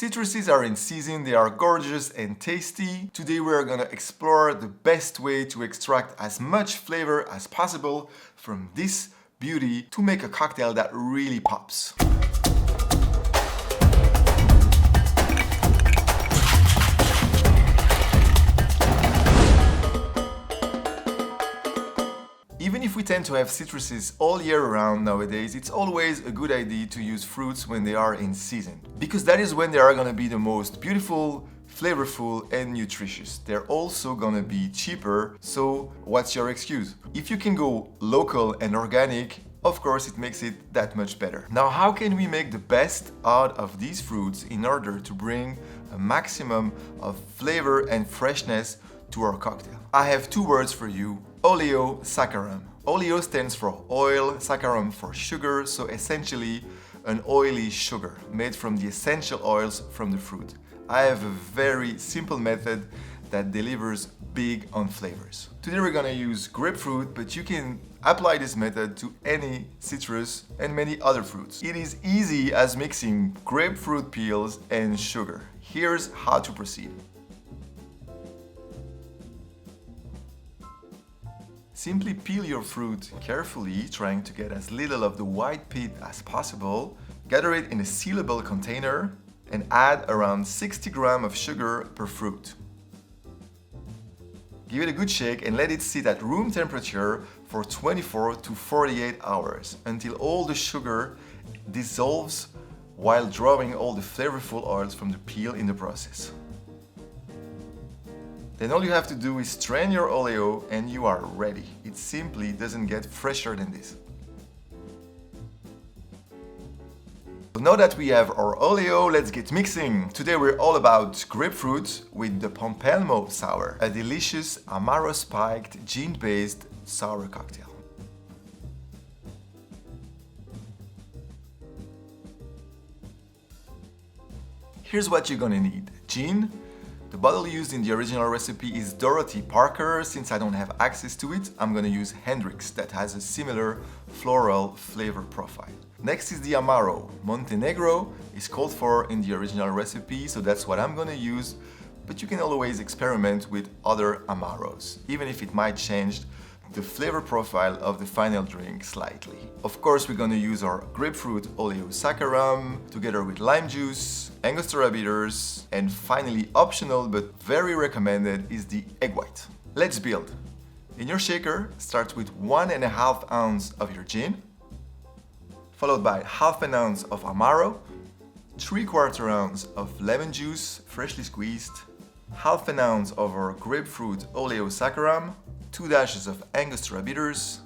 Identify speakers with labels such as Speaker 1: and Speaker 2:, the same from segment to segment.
Speaker 1: Citruses are in season, they are gorgeous and tasty. Today we are gonna explore the best way to extract as much flavor as possible from this beauty to make a cocktail that really pops. Even if we tend to have citruses all year round nowadays, it's always a good idea to use fruits when they are in season. Because that is when they are gonna be the most beautiful, flavorful and nutritious. They're also gonna be cheaper, so what's your excuse? If you can go local and organic, of course it makes it that much better. Now how can we make the best out of these fruits in order to bring a maximum of flavor and freshness to our cocktail? I have two words for you: Oleo Saccharum. Oleo stands for oil, saccharum for sugar, so essentially an oily sugar made from the essential oils from the fruit. I have a very simple method that delivers big on flavors. Today we're gonna use grapefruit, but you can apply this method to any citrus and many other fruits. It is easy as mixing grapefruit peels and sugar. Here's how to proceed. Simply peel your fruit carefully, trying to get as little of the white pit as possible. Gather it in a sealable container and add around 60 grams of sugar per fruit. Give it a good shake and let it sit at room temperature for 24 to 48 hours until all the sugar dissolves while drawing all the flavorful oils from the peel in the process. Then all you have to do is strain your oleo and you are ready. It simply doesn't get fresher than this. So now that we have our oleo, let's get mixing. Today we're all about grapefruit with the Pompelmo Sour, a delicious amaro spiked gin-based sour cocktail. Here's what you're gonna need: gin. The bottle used in the original recipe is Dorothy Parker. Since I don't have access to it, I'm gonna use Hendrix that has a similar floral flavor profile. Next is the amaro. Montenegro is called for in the original recipe, so that's what I'm gonna use, but you can always experiment with other amaros, even if it might change the flavor profile of the final drink slightly. Of course, we're gonna use our Grapefruit Oleo Saccharum together with lime juice, Angostura bitters, and finally optional but very recommended is the egg white. Let's build. In your shaker, start with 1.5 ounces of your gin, followed by 1/2 ounce of amaro, 3/4 ounce of lemon juice, freshly squeezed, 1/2 ounce of our Grapefruit Oleo Saccharum, 2 dashes of Angostura bitters,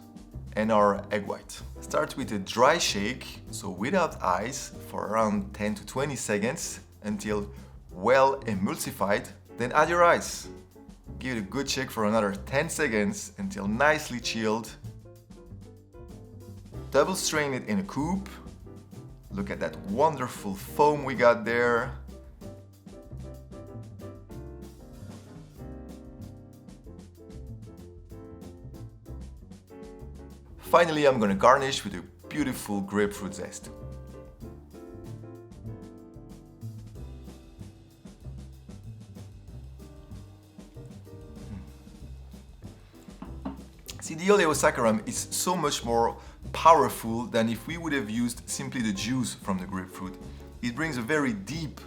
Speaker 1: and our egg white. Start with a dry shake, so without ice, for around 10 to 20 seconds until well emulsified. Then add your ice. Give it a good shake for another 10 seconds until nicely chilled. Double strain it in a coupe. Look at that wonderful foam we got there. Finally, I'm gonna garnish with a beautiful grapefruit zest. See, the Oleo Saccharum is so much more powerful than if we would have used simply the juice from the grapefruit. It brings a very deep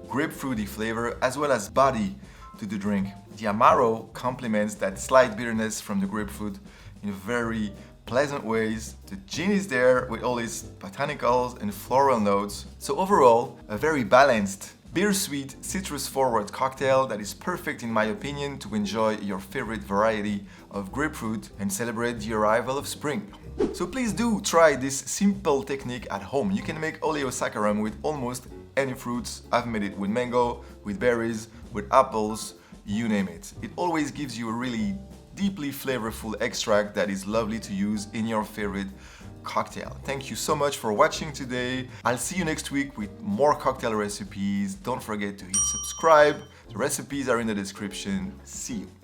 Speaker 1: grapefruity flavor as well as body to the drink. The amaro complements that slight bitterness from the grapefruit in a very pleasant ways. The gin is there with all its botanicals and floral notes. So overall, a very balanced, bittersweet, citrus-forward cocktail that is perfect in my opinion to enjoy your favorite variety of grapefruit and celebrate the arrival of spring. So please do try this simple technique at home. You can make Oleo Saccharum with almost any fruits. I've made it with mango, with berries, with apples, you name it. It always gives you a really deeply flavorful extract that is lovely to use in your favorite cocktail. Thank you so much for watching today. I'll see you next week with more cocktail recipes. Don't forget to hit subscribe. The recipes are in the description. See you.